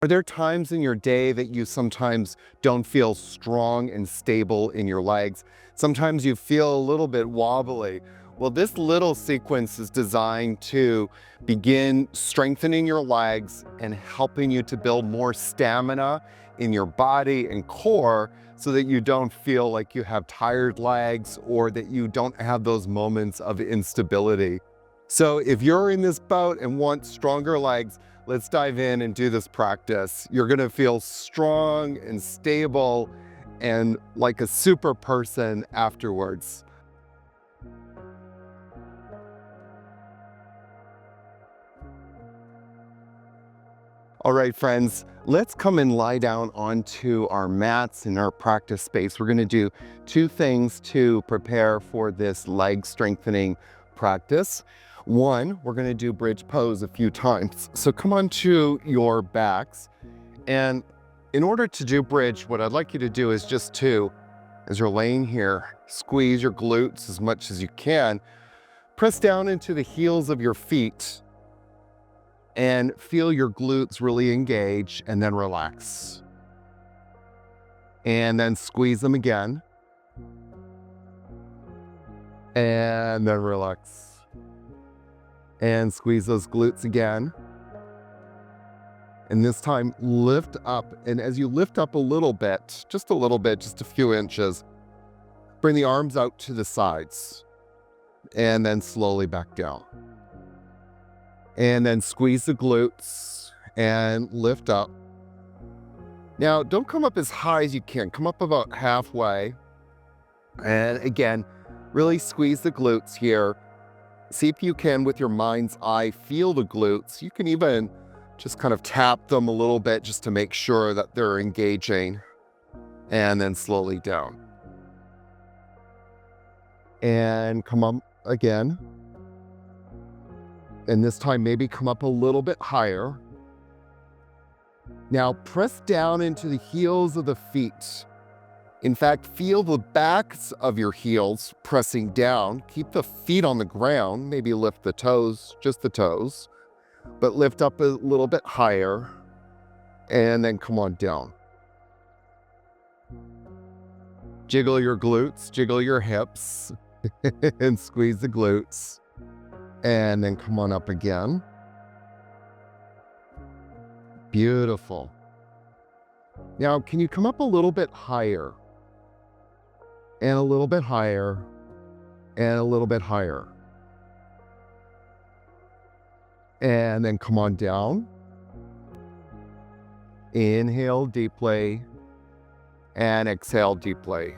Are there times in your day that you sometimes don't feel strong and stable in your legs? Sometimes you feel a little bit wobbly. Well, this little sequence is designed to begin strengthening your legs and helping you to build more stamina in your body and core so that you don't feel like you have tired legs or that you don't have those moments of instability. So if you're in this boat and want stronger legs, let's dive in and do this practice. You're gonna feel strong and stable and like a super person afterwards. All right, friends, let's come and lie down onto our mats in our practice space. We're gonna do two things to prepare for this leg strengthening practice. One, we're gonna do bridge pose a few times. So come onto your backs. And in order to do bridge, what I'd like you to do is just to, as you're laying here, squeeze your glutes as much as you can. Press down into the heels of your feet and feel your glutes really engage, and then relax. And then squeeze them again. And then relax. And squeeze those glutes again. And this time lift up. And as you lift up a little bit, just a few inches, bring the arms out to the sides and then slowly back down. And then squeeze the glutes and lift up. Now, don't come up as high as you can. Come up about halfway. And again, really squeeze the glutes here. See if you can, with your mind's eye, feel the glutes. You can even just kind of tap them a little bit just to make sure that they're engaging. And then slowly down. And come up again. And this time, maybe come up a little bit higher. Now, press down into the heels of the feet. In fact, feel the backs of your heels pressing down. Keep the feet on the ground. Maybe lift the toes, just the toes, but lift up a little bit higher. And then come on down. Jiggle your glutes, jiggle your hips, and squeeze the glutes. And then come on up again. Beautiful. Now, can you come up a little bit higher? And a little bit higher. And a little bit higher. And then come on down. Inhale deeply. And exhale deeply.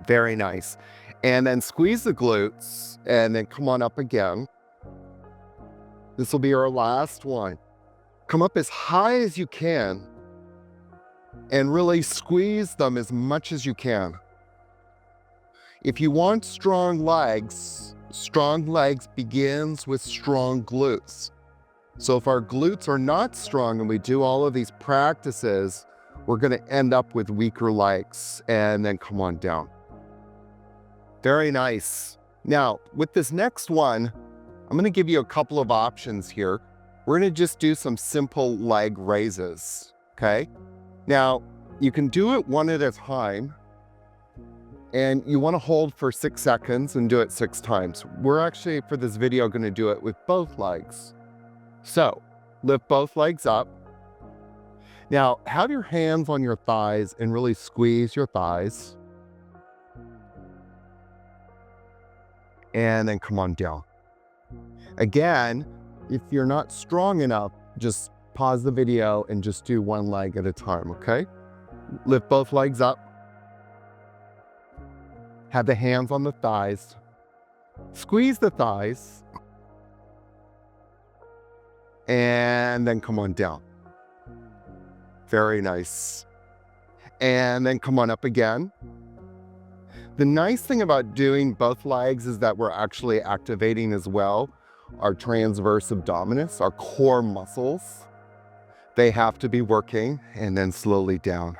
Very nice. And then squeeze the glutes and then come on up again. This will be our last one. Come up as high as you can and really squeeze them as much as you can. If you want strong legs begins with strong glutes. So if our glutes are not strong and we do all of these practices, we're going to end up with weaker legs. And then come on down. Very nice. Now, with this next one, I'm going to give you a couple of options here. We're going to just do some simple leg raises, okay? Now, you can do it one at a time, and you want to hold for 6 seconds and do it 6 times. We're actually, for this video, going to do it with both legs. So, lift both legs up. Now, have your hands on your thighs and really squeeze your thighs. And then come on down. Again, if you're not strong enough, just pause the video and just do one leg at a time, okay? Lift both legs up. Have the hands on the thighs. Squeeze the thighs. And then come on down. Very nice. And then come on up again. The nice thing about doing both legs is that we're actually activating as well our transverse abdominis, our core muscles. They have to be working, and then slowly down.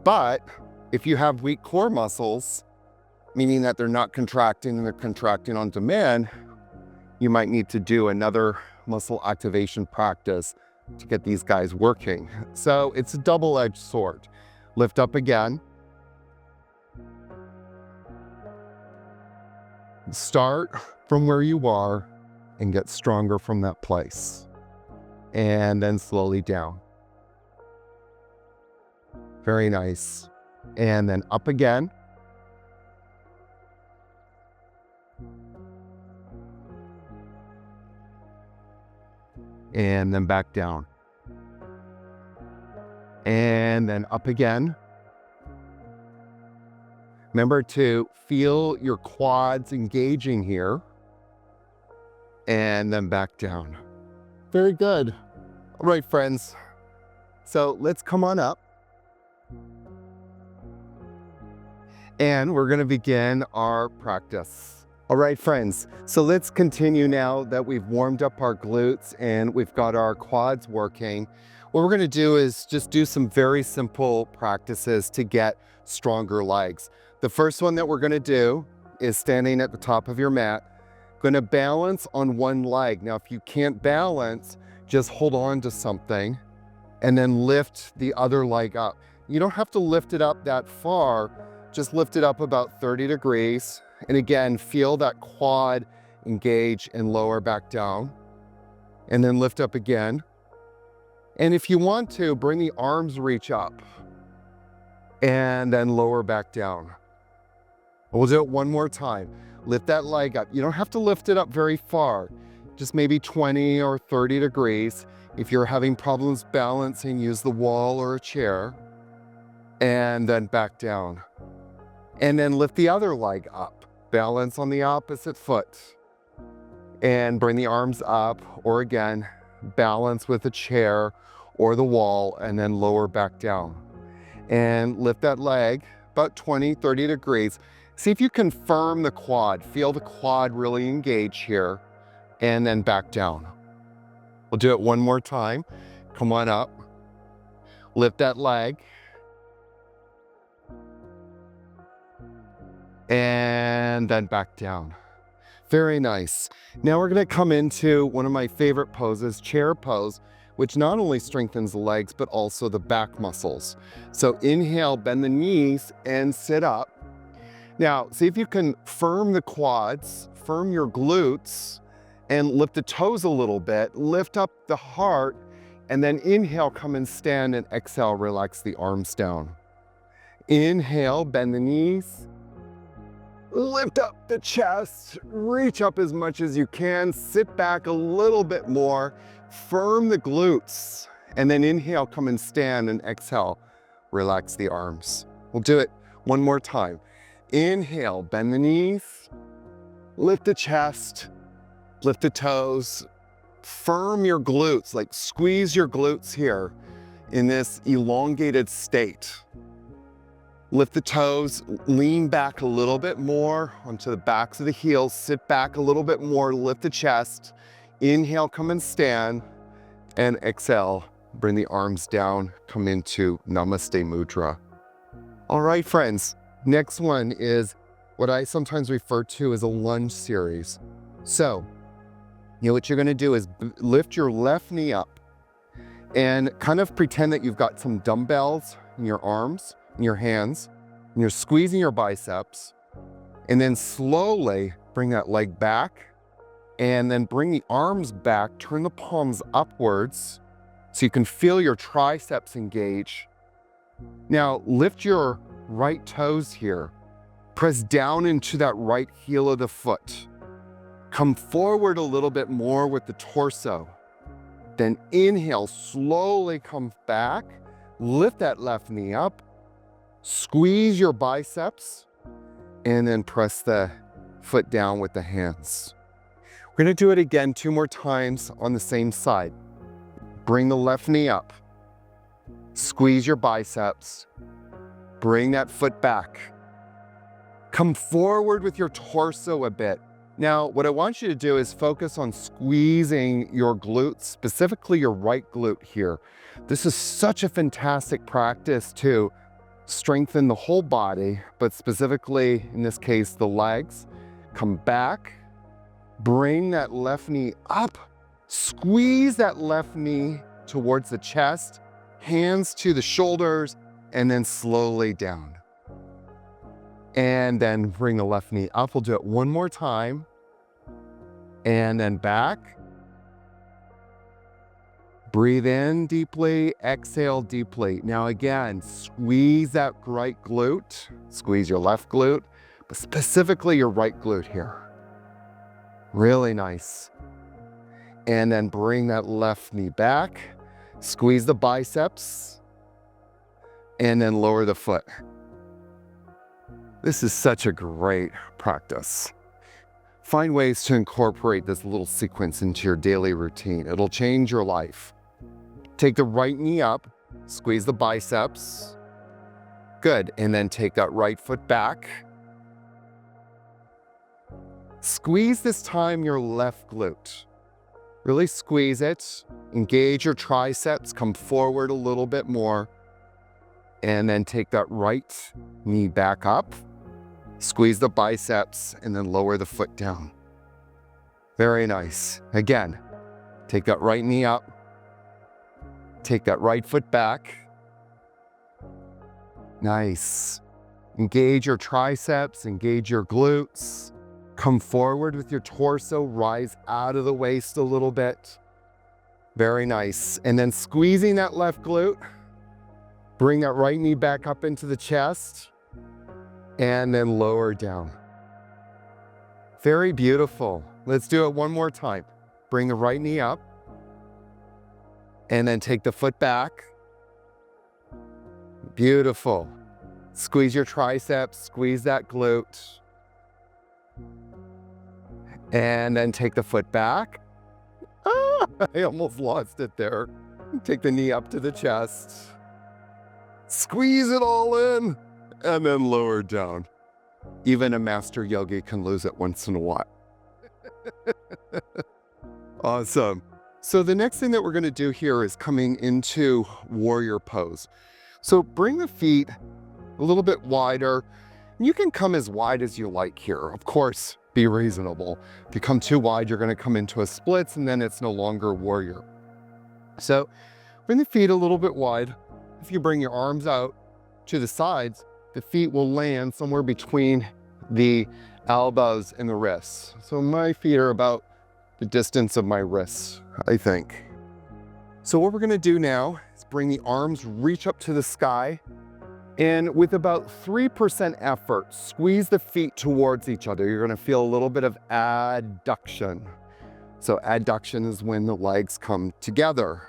But if you have weak core muscles, meaning that they're not contracting and they're contracting on demand, you might need to do another muscle activation practice to get these guys working. So it's a double-edged sword. Lift up again. Start from where you are and get stronger from that place. And then slowly down. Very nice. And then up again. And then back down. And then up again. Remember to feel your quads engaging here. And then back down. Very good. All right, friends. So let's come on up. And we're going to begin our practice. All right, friends. So let's continue now that we've warmed up our glutes and we've got our quads working. What we're going to do is just do some very simple practices to get stronger legs. The first one that we're going to do is standing at the top of your mat. Going to balance on one leg. Now, if you can't balance, just hold on to something and then lift the other leg up. You don't have to lift it up that far, just lift it up about 30 degrees. And again, feel that quad engage and lower back down. And then lift up again. And if you want to, bring the arms reach up and then lower back down. We'll do it one more time. Lift that leg up. You don't have to lift it up very far, just maybe 20 or 30 degrees. If you're having problems balancing, use the wall or a chair. And then back down. And then lift the other leg up. Balance on the opposite foot. And bring the arms up, or again, balance with a chair or the wall, and then lower back down. And lift that leg about 20, 30 degrees. See if you can firm the quad. Feel the quad really engage here, and then back down. We'll do it one more time. Come on up. Lift that leg. And then back down. Very nice. Now we're going to come into one of my favorite poses, chair pose, which not only strengthens the legs, but also the back muscles. So inhale, bend the knees and sit up. Now, see if you can firm the quads, firm your glutes, and lift the toes a little bit, lift up the heart, and then inhale, come and stand, and exhale, relax the arms down. Inhale, bend the knees, lift up the chest, reach up as much as you can, sit back a little bit more, firm the glutes, and then inhale, come and stand, and exhale, relax the arms. We'll do it one more time. Inhale, bend the knees, lift the chest, lift the toes, firm your glutes, like squeeze your glutes here in this elongated state. Lift the toes, lean back a little bit more onto the backs of the heels, sit back a little bit more, lift the chest, inhale, come and stand, and exhale, bring the arms down, come into Namaste Mudra. All right, friends. Next one is what I sometimes refer to as a lunge series. So, what you're gonna do is lift your left knee up and kind of pretend that you've got some dumbbells in your arms, in your hands, and you're squeezing your biceps, and then slowly bring that leg back, and then bring the arms back, turn the palms upwards so you can feel your triceps engage. Now, lift your right toes here. Press down into that right heel of the foot. Come forward a little bit more with the torso. Then inhale, slowly come back. Lift that left knee up. Squeeze your biceps. And then press the foot down with the hands. We're going to do it again 2 more times on the same side. Bring the left knee up. Squeeze your biceps. Bring that foot back. Come forward with your torso a bit. Now, what I want you to do is focus on squeezing your glutes, specifically your right glute here. This is such a fantastic practice to strengthen the whole body, but specifically, in this case, the legs. Come back, bring that left knee up, squeeze that left knee towards the chest, hands to the shoulders, and then slowly down. And then bring the left knee up. We'll do it one more time. And then back. Breathe in deeply, exhale deeply. Now again, squeeze that right glute, squeeze your left glute, but specifically your right glute here. Really nice. And then bring that left knee back, squeeze the biceps, and then lower the foot. This is such a great practice. Find ways to incorporate this little sequence into your daily routine. It'll change your life. Take the right knee up, squeeze the biceps. Good, and then take that right foot back. Squeeze this time your left glute. Really squeeze it, engage your triceps, come forward a little bit more, and then take that right knee back up, squeeze the biceps, and then lower the foot down. Very nice. Again, take that right knee up, take that right foot back. Nice. Engage your triceps, engage your glutes. Come forward with your torso, rise out of the waist a little bit. Very nice. And then squeezing that left glute, bring that right knee back up into the chest, and then lower down. Very beautiful. Let's do it one more time. Bring the right knee up, and then take the foot back. Beautiful. Squeeze your triceps, squeeze that glute. And then take the foot back. Ah, I almost lost it there. Take the knee up to the chest. Squeeze it all in, and then lower down. Even a master yogi can lose it once in a while. Awesome. So the next thing that we're going to do here is coming into warrior pose. So bring the feet a little bit wider. You can come as wide as you like here. Of course, be reasonable. If you come too wide, you're going to come into a splits, and then it's no longer warrior. So bring the feet a little bit wide. If you bring your arms out to the sides, the feet will land somewhere between the elbows and the wrists. So my feet are about the distance of my wrists, I think. So what we're going to do now is bring the arms, reach up to the sky, and with about 3% effort, squeeze the feet towards each other. You're going to feel a little bit of adduction. So adduction is when the legs come together.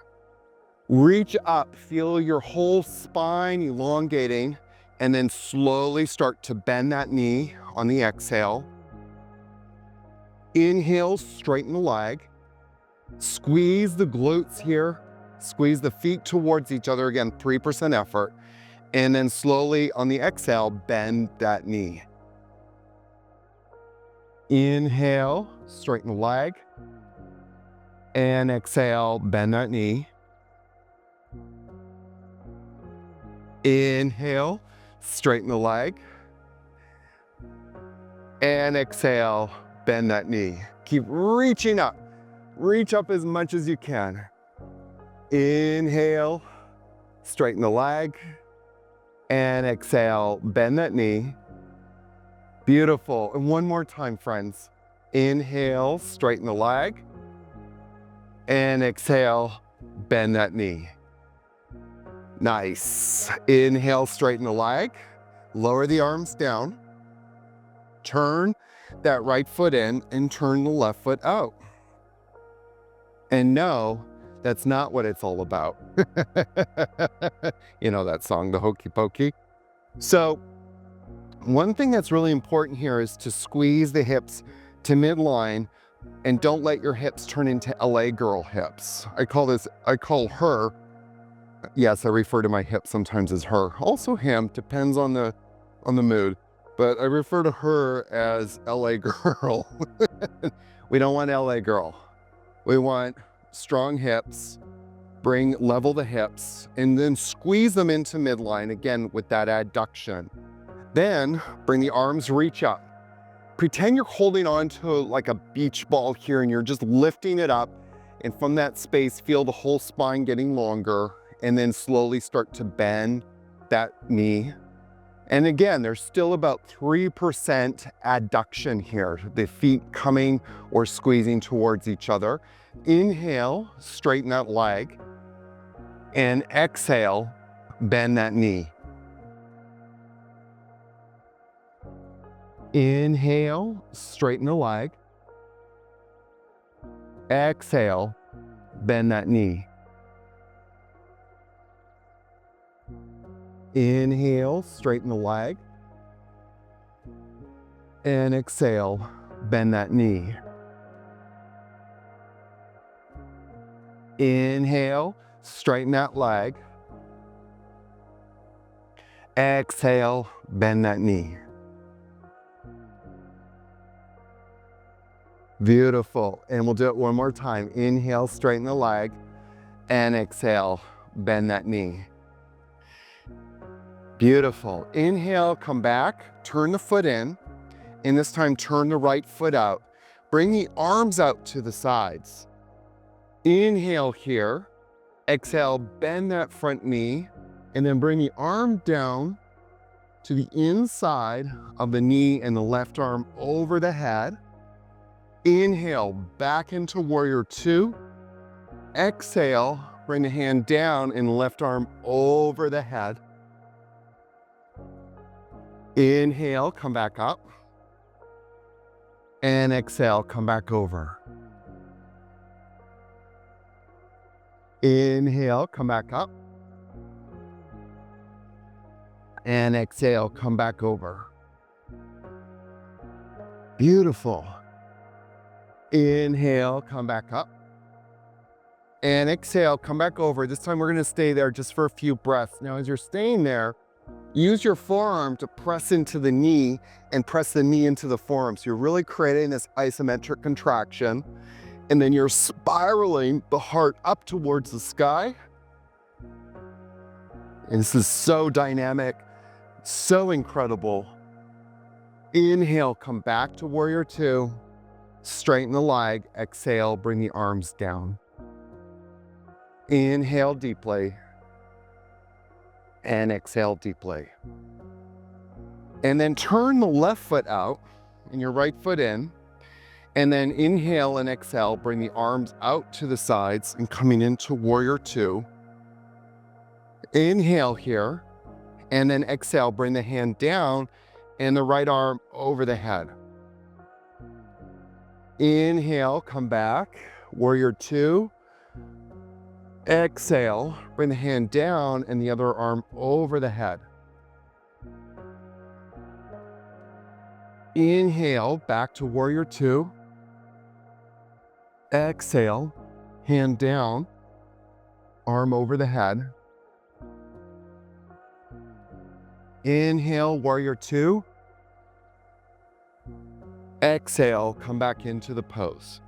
Reach up, feel your whole spine elongating, and then slowly start to bend that knee on the exhale. Inhale, straighten the leg. Squeeze the glutes here. Squeeze the feet towards each other. Again, 3% effort. And then slowly on the exhale, bend that knee. Inhale, straighten the leg. And exhale, bend that knee. Inhale, straighten the leg. And exhale, bend that knee. Keep reaching up. Reach up as much as you can. Inhale, straighten the leg. And exhale, bend that knee. Beautiful. And one more time, friends. Inhale, straighten the leg. And exhale, bend that knee. Nice. Inhale, straighten the leg. Lower the arms down. Turn that right foot in and turn the left foot out. And no, that's not what it's all about. You know that song, the Hokey Pokey? So one thing that's really important here is to squeeze the hips to midline and don't let your hips turn into LA girl hips. I call her, yes, I refer to my hips sometimes as her. Also him, depends on the mood. But I refer to her as LA girl. We don't want LA girl. We want strong hips, level the hips, and then squeeze them into midline, again, with that adduction. Then bring the arms, reach up. Pretend you're holding on to like a beach ball here and you're just lifting it up And from that space, feel the whole spine getting longer, and then slowly start to bend that knee. And again, there's still about 3% adduction here, the feet coming or squeezing towards each other. Inhale, straighten that leg, and exhale, bend that knee. Inhale, straighten the leg. Exhale, bend that knee. Inhale, straighten the leg. And exhale, bend that knee. Inhale, straighten that leg. Exhale, bend that knee. Beautiful. And we'll do it one more time. Inhale, straighten the leg, and exhale, bend that knee. Beautiful. Inhale, come back, turn the foot in, and this time turn the right foot out. Bring the arms out to the sides. Inhale here, exhale, bend that front knee, and then bring the arm down to the inside of the knee and the left arm over the head. Inhale, back into warrior two. Exhale, bring the hand down and left arm over the head. Inhale, come back up. And exhale, come back over. Inhale, come back up. And exhale, come back over. Beautiful. Inhale, come back up. And exhale, come back over. This time we're gonna stay there just for a few breaths. Now, as you're staying there, use your forearm to press into the knee and press the knee into the forearm. So you're really creating this isometric contraction. And then you're spiraling the heart up towards the sky. And this is so dynamic, so incredible. Inhale, come back to warrior two. Straighten the leg, exhale, bring the arms down. Inhale deeply, and exhale deeply. And then turn the left foot out and your right foot in, and then inhale and exhale, bring the arms out to the sides and coming into warrior two. Inhale here, and then exhale, bring the hand down and the right arm over the head. Inhale, come back, warrior two. Exhale, bring the hand down and the other arm over the head. Inhale, back to warrior two. Exhale, hand down, arm over the head. Inhale, warrior two. Exhale, come back into the pose.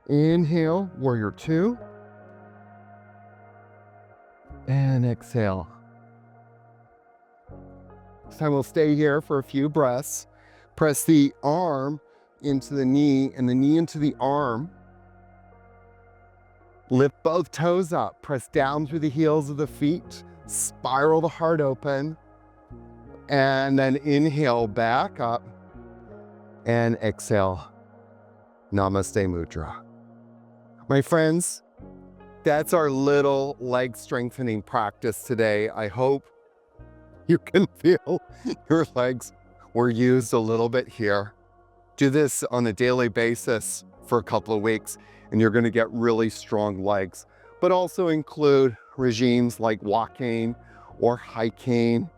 Inhale, warrior two. And exhale. This time we'll stay here for a few breaths. Press the arm into the knee and the knee into the arm. Lift both toes up. Press down through the heels of the feet. Spiral the heart open. And then inhale back up and exhale. Namaste Mudra. My friends, that's our little leg strengthening practice today. I hope you can feel your legs were used a little bit here. Do this on a daily basis for a couple of weeks and you're gonna get really strong legs, but also include regimes like walking or hiking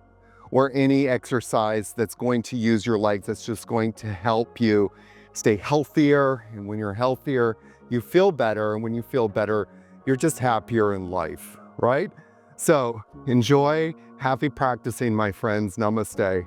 or any exercise that's going to use your legs, that's just going to help you stay healthier. And when you're healthier, you feel better. And when you feel better, you're just happier in life, right? So enjoy, happy practicing, my friends. Namaste.